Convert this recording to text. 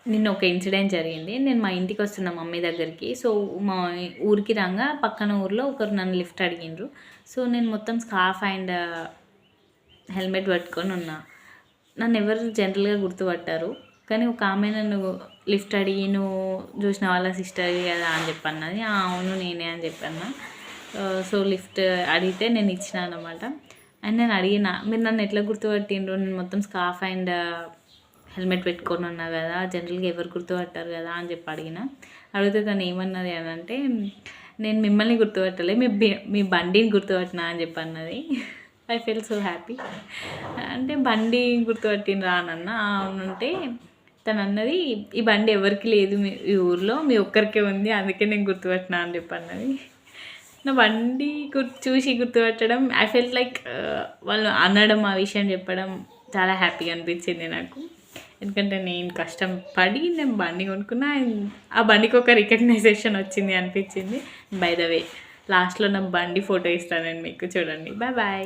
నిన్న ఒక ఇన్సిడెంట్ జరిగింది. నేను మా ఇంటికి వస్తున్నా మమ్మీ దగ్గరికి. సో, మా ఊరికి రాంగా పక్కన ఊర్లో ఒకరు నన్ను లిఫ్ట్ అడిగిండ్రు. సో, నేను మొత్తం స్కార్ఫ్ అండ్ హెల్మెట్ పట్టుకొని ఉన్నా. నన్నెవరు జనరల్‌గా గుర్తుపట్టరు. కానీ ఒక ఆమె నన్ను లిఫ్ట్ అడిగి, "నువ్వు జోష్న వాళ్ళ సిస్టర్‌వి కదా" అని చెప్పి అన్నది. "ఆ! అవును నేనే" అని చెప్పన్నా. సో, లిఫ్ట్ అడిగితే నేను ఇచ్చినా అన్నమాట. అండ్ నేను అడిగిన, "మీరు నన్ను ఎట్లా గుర్తుపట్టిండ్రు? నేను మొత్తం స్కార్ఫ్ అండ్ హెల్మెట్ పెట్టుకొని ఉన్నా కదా! జనరల్‌గా ఎవరు గుర్తుపట్టారు కదా" అని చెప్పి అడిగిన. అడిగితే తను ఏమన్నది అనంటే, "నేను మిమ్మల్ని గుర్తుపట్టలే, మీ బండిని గుర్తుపట్టినా" అని చెప్పి అన్నది. I feel so happy. అంటే బండి గుర్తుపట్టిండ్రా అని అన్నా. అవునంటే తను అన్నది, "ఈ బండి ఎవరికి లేదు ఈ ఊర్లో, మీ ఒక్కరికే ఉంది, అందుకే నేను గుర్తుపట్టినా" అని చెప్పి అన్నది. నా బండి చూసి గుర్తుపట్టడం ఐ ఫెల్ట్ లైక్ వాళ్ళు అనడం, ఆ విషయం చెప్పడం చాలా హ్యాపీగా అనిపించింది నాకు. ఎందుకంటే నేను కష్టపడి నేను బండి కొనుక్కున్నా, ఆ బండికి ఒక రికగ్నైజేషన్ వచ్చింది అనిపించింది. బై ద వే లాస్ట్లో నా బండి ఫోటో ఇస్తాను నేను మీకు, చూడండి. Bye bye.